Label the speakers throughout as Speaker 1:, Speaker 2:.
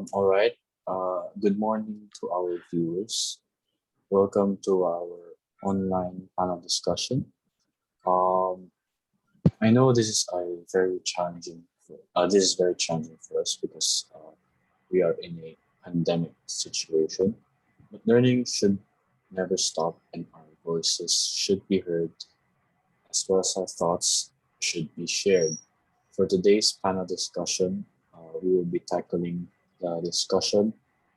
Speaker 1: All right. Good morning to our viewers. Welcome to our online panel discussion. Um, I know this is a very challenging. This is very challenging for us because we are in a pandemic situation. But learning should never stop, and our voices should be heard, as well as our thoughts should be shared. For today's panel discussion, we will be tackling the discussion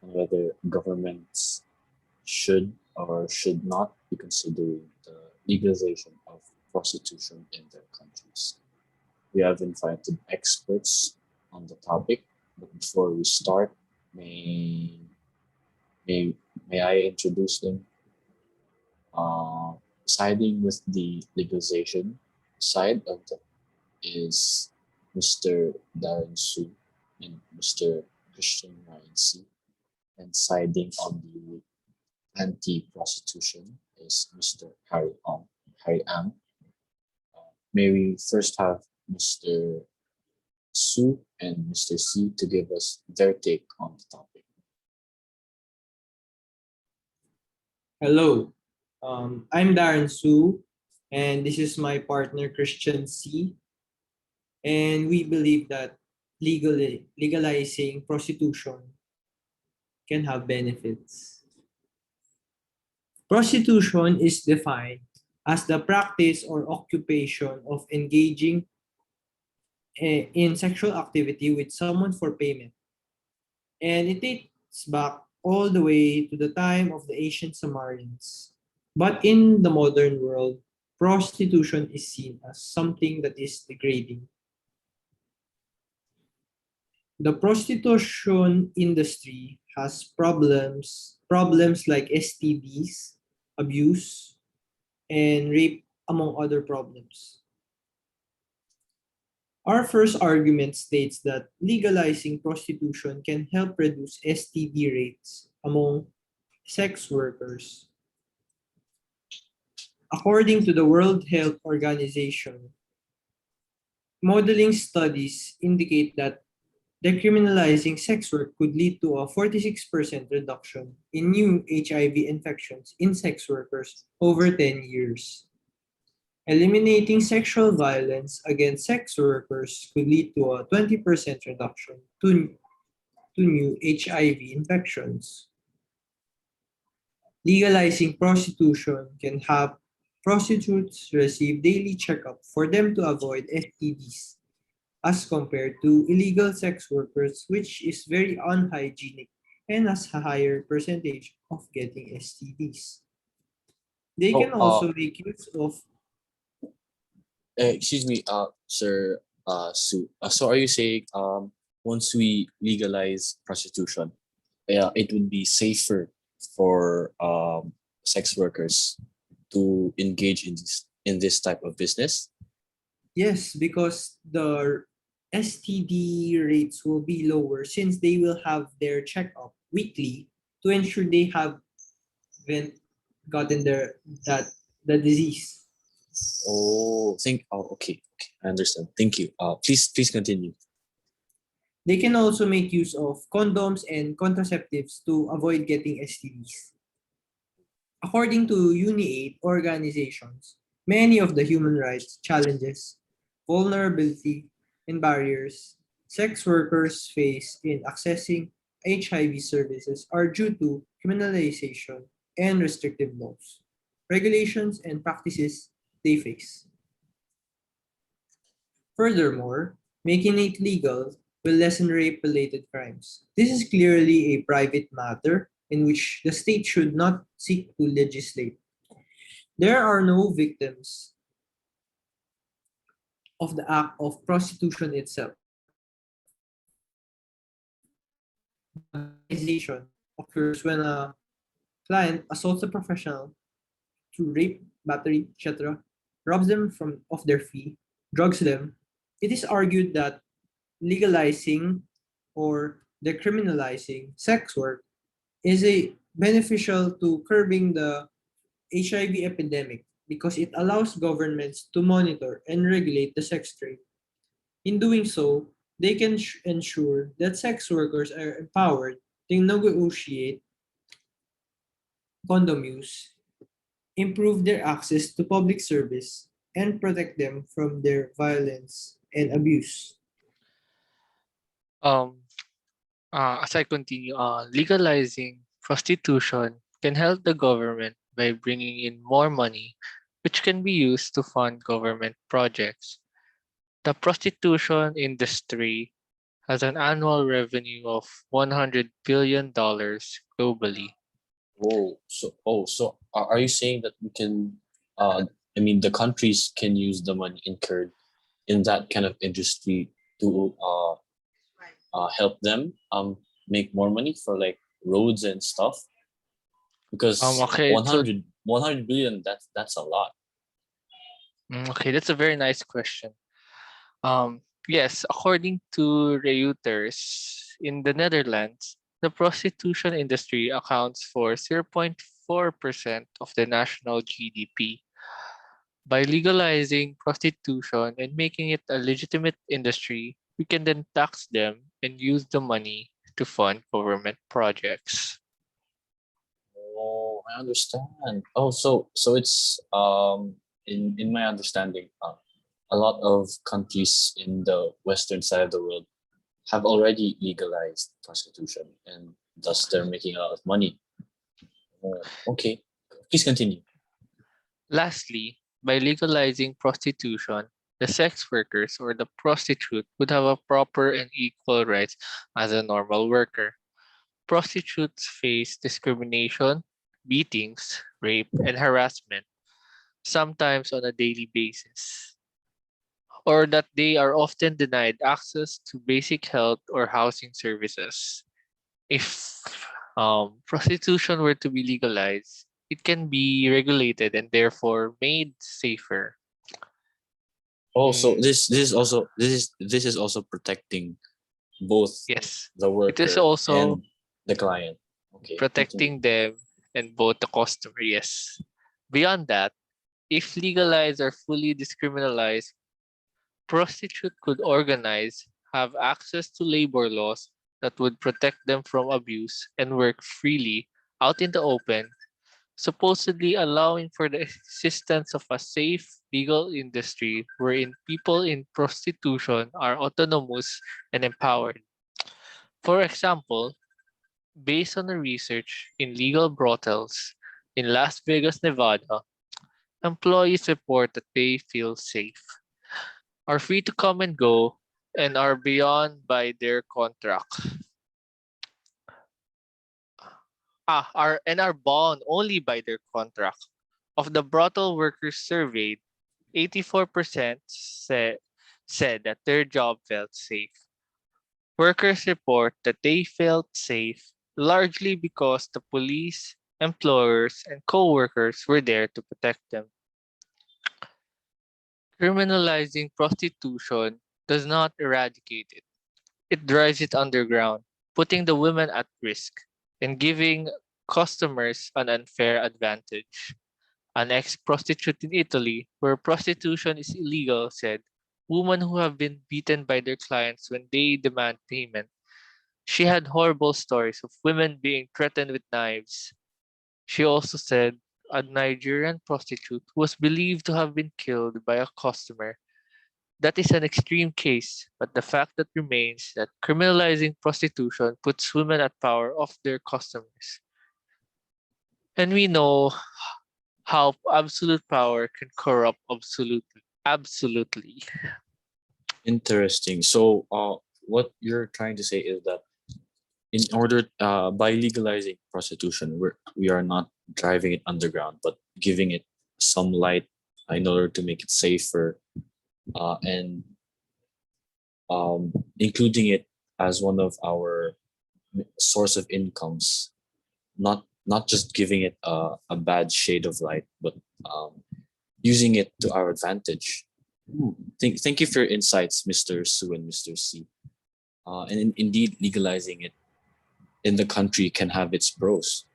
Speaker 1: on whether governments should or should not be considering the legalization of prostitution in their countries. We have invited experts on the topic, but before we start, may may, may I introduce them? Uh, Siding with the legalization side of the is Mr. Darren Su and Mr. Christian Ryan C. And siding on the anti-prostitution is Mr. Harry Ang. May we first have Mr. Su and Mr. C to give us their take on the topic.
Speaker 2: Hello, I'm Darren Su, and this is my partner Christian C. And we believe that legalizing prostitution can have benefits. Prostitution is defined as the practice or occupation of engaging in sexual activity with someone for payment. And it dates back all the way to the time of the ancient Sumerians. But in the modern world, prostitution is seen as something that is degrading. The prostitution industry has problems like STDs, abuse, and rape, among other problems. Our first argument states that legalizing prostitution can help reduce STD rates among sex workers. According to the World Health Organization, modeling studies indicate that decriminalizing sex work could lead to a 46% reduction in new HIV infections in sex workers over 10 years. Eliminating sexual violence against sex workers could lead to a 20% reduction to new HIV infections. Legalizing prostitution can have prostitutes receive daily checkup for them to avoid STDs as compared to illegal sex workers, which is very unhygienic and has a higher percentage of getting STDs. They
Speaker 1: Oh,
Speaker 2: can also make use of
Speaker 1: excuse me, Sir Su. So are you saying once we legalize prostitution, it would be safer for sex workers to engage in this type of business?
Speaker 2: yes, because the STD rates will be lower since they will have their checkup weekly to ensure they haven't gotten the disease.
Speaker 1: Okay, I understand. Thank you. Please continue.
Speaker 2: They can also make use of condoms and contraceptives to avoid getting STDs. According to UNIAID organizations, many of the human rights challenges, vulnerability, and barriers sex workers face in accessing HIV services are due to criminalization and restrictive laws, regulations, and practices they face. Furthermore, making it legal will lessen rape-related crimes. This is clearly a private matter in which the state should not seek to legislate. There are no victims of the act of prostitution itself. Victimization occurs when a client assaults a professional through rape, battery, etc., robs them of their fee, drugs them. It is argued that legalizing or decriminalizing sex work is a beneficial to curbing the HIV epidemic because it allows governments to monitor and regulate the sex trade. In doing so, They can ensure that sex workers are empowered to negotiate condom use, improve their access to public service, and protect them from their violence and abuse.
Speaker 3: Um, as I continue, legalizing prostitution can help the government by bringing in more money, which can be used to fund government projects. The prostitution industry has an annual revenue of $100 billion globally.
Speaker 1: Whoa. So are you saying that we can, uh, I mean, the countries can use the money incurred in that kind of industry to help them make more money for like roads and stuff? Because
Speaker 3: Okay, so
Speaker 1: 100 billion, that's a lot.
Speaker 3: okay, that's a very nice question. Yes, according to Reuters, in the Netherlands, the prostitution industry accounts for 0.4% of the national GDP. By legalizing prostitution and making it a legitimate industry, we can then tax them and use the money to fund government projects.
Speaker 1: Oh, I understand. Oh, so it's in my understanding, a lot of countries in the western side of the world have already legalized prostitution, and thus they're making a lot of money. Oh, okay, please continue.
Speaker 3: Lastly, by legalizing prostitution, the sex workers or the prostitute would have a proper and equal rights as a normal worker. Prostitutes face discrimination, beatings, rape, and harassment, sometimes on a daily basis, or that they are often denied access to basic health or housing services. If prostitution were to be legalized, it can be regulated and therefore made safer.
Speaker 1: Oh, so
Speaker 3: Mm,
Speaker 1: this is also protecting both
Speaker 3: yes,
Speaker 1: the
Speaker 3: it is
Speaker 1: worker
Speaker 3: also
Speaker 1: and the client. Okay, continue.
Speaker 3: protecting them and both the customer. Yes. Beyond that, if legalized or fully decriminalized, prostitute could organize, have access to labor laws that would protect them from abuse, and work freely out in the open, supposedly allowing for the existence of a safe legal industry wherein people in prostitution are autonomous and empowered. For example, based on the research in legal brothels in Las Vegas, Nevada, employees report that they feel safe, are free to come and go, and are beyond by their contract. Are bound only by their contract. Of the brothel workers surveyed, 84% said that their job felt safe. Workers report that they felt safe largely because the police, employers, and co-workers were there to protect them. Criminalizing prostitution does not eradicate it. It drives it underground, putting the women at risk and giving customers an unfair advantage. An ex-prostitute in Italy, where prostitution is illegal, said, "Women who have been beaten by their clients when they demand payment." She had horrible stories of women being threatened with knives. She also said a Nigerian prostitute was believed to have been killed by a customer. That is an extreme case, but the fact that remains that criminalizing prostitution puts women at power of their customers. And we know how absolute power can corrupt absolutely. Absolutely.
Speaker 1: Interesting. So, what you're trying to say is that in order, by legalizing prostitution, we are not driving it underground, but giving it some light in order to make it safer, and including it as one of our source of incomes, not just giving it a bad shade of light, but um, using it to our advantage. Thank you for your insights, Mr. Su and Mr. C. Indeed, legalizing it in the country can have its pros.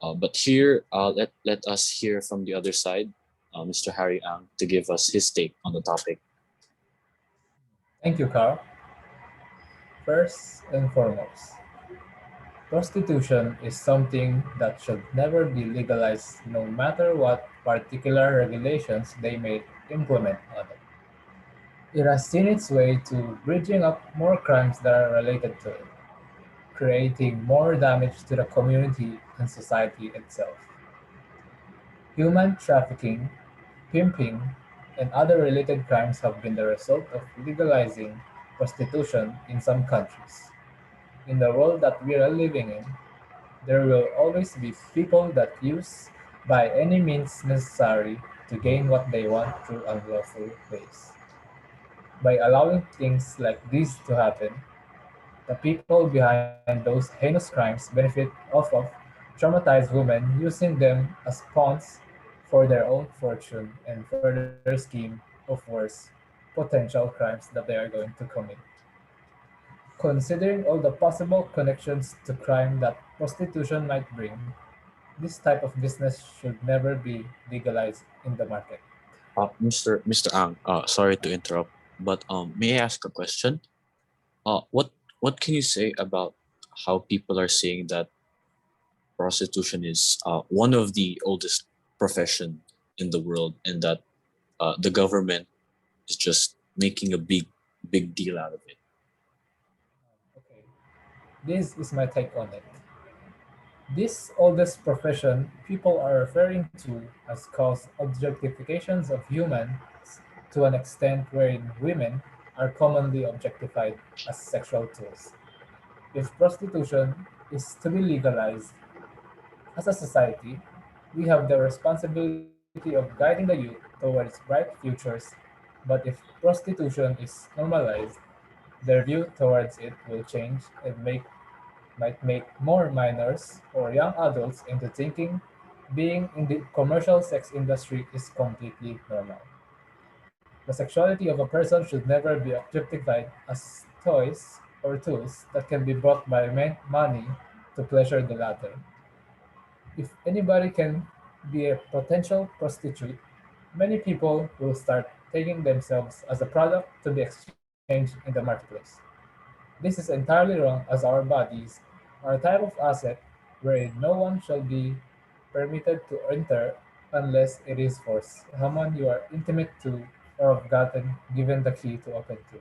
Speaker 1: But here, let us hear from the other side, Mr. Harry Ang, to give us his take on the topic.
Speaker 4: Thank you, Carl. First and foremost, prostitution is something that should never be legalized no matter what particular regulations they may implement on it. It has seen its way to bridging up more crimes that are related to it, creating more damage to the community and society itself. Human trafficking, pimping, and other related crimes have been the result of legalizing prostitution in some countries. In the world that we are living in, there will always be people that use by any means necessary to gain what they want through unlawful ways. By allowing things like these to happen, the people behind those heinous crimes benefit off of traumatized women using them as pawns for their own fortune and for their scheme of worse potential crimes that they are going to commit. Considering all the possible connections to crime that prostitution might bring, this type of business should never be legalized in the market.
Speaker 1: Mr. Ang, sorry to interrupt, but may I ask a question? What can you say about how people are saying that prostitution is one of the oldest profession in the world, and that the government is just making a big deal out of it?
Speaker 4: Okay, this is my take on it. This oldest profession people are referring to as cause objectifications of humans to an extent wherein women are commonly objectified as sexual tools. If prostitution is to be legalized, as a society, we have the responsibility of guiding the youth towards bright futures, but if prostitution is normalized, their view towards it will change and might make more minors or young adults into thinking being in the commercial sex industry is completely normal. The sexuality of a person should never be objectified as toys or tools that can be bought by money to pleasure the latter. If anybody can be a potential prostitute, many people will start taking themselves as a product to be exchanged in the marketplace. This is entirely wrong, as our bodies are a type of asset wherein no one shall be permitted to enter unless it is for someone you are intimate to or have gotten given the key to open to.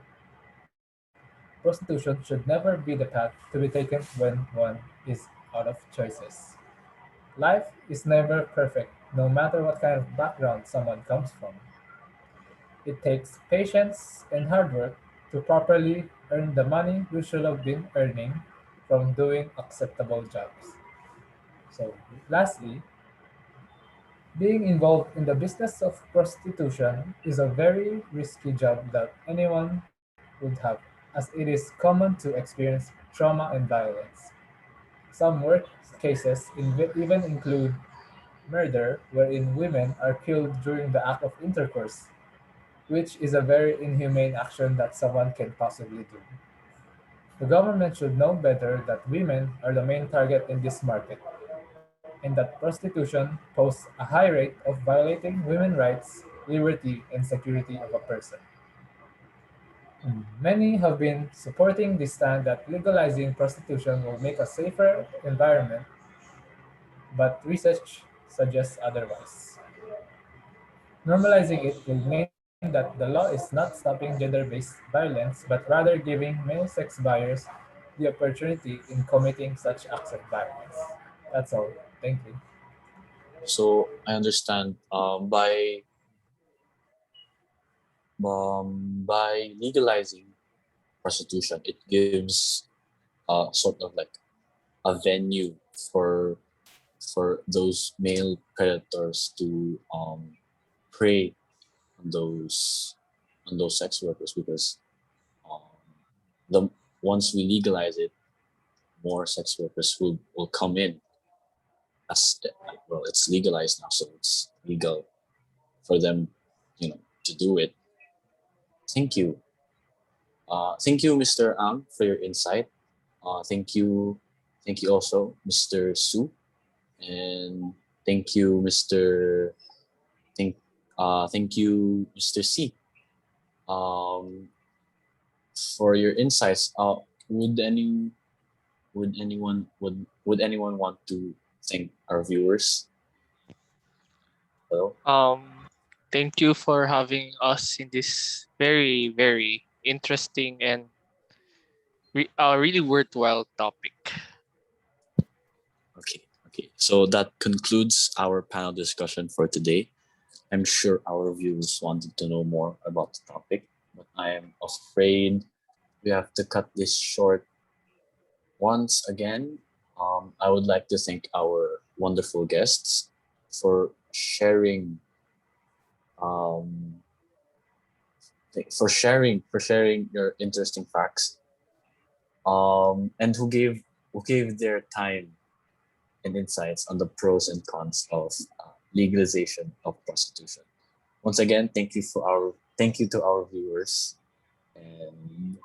Speaker 4: Prostitution should never be the path to be taken when one is out of choices. Life is never perfect, no matter what kind of background someone comes from. It takes patience and hard work to properly earn the money we should have been earning from doing acceptable jobs. So, lastly, being involved in the business of prostitution is a very risky job that anyone would have, as it is common to experience trauma and violence. Some worst cases even include murder, wherein women are killed during the act of intercourse, which is a very inhumane action that someone can possibly do. The government should know better that women are the main target in this market, and that prostitution poses a high rate of violating women's rights, liberty, and security of a person. Many have been supporting the stand that legalizing prostitution will make a safer environment, but research suggests otherwise. Normalizing it will mean that the law is not stopping gender-based violence, but rather giving male sex buyers the opportunity in committing such acts of violence. That's all. Thank you.
Speaker 1: So I understand by legalizing prostitution, it gives sort of like a venue for those male predators to prey on those sex workers, because um, the once we legalize it, more sex workers will come in, as well, it's legalized now, so it's legal for them, to do it. Thank you. Thank you, Mr. Ang, for your insight. Thank you also, Mr. Su, and thank you, Thank, thank you, Mr. C, um, for your insights. would any would anyone want to thank our viewers? Hello.
Speaker 3: Thank you for having us in this very, very interesting and really worthwhile topic.
Speaker 1: Okay. So that concludes our panel discussion for today. I'm sure our viewers wanted to know more about the topic, but I am afraid we have to cut this short. Once again, I would like to thank our wonderful guests for sharing um, for sharing your interesting facts, and who gave their time and insights on the pros and cons of legalization of prostitution. Once again, thank you to our viewers, and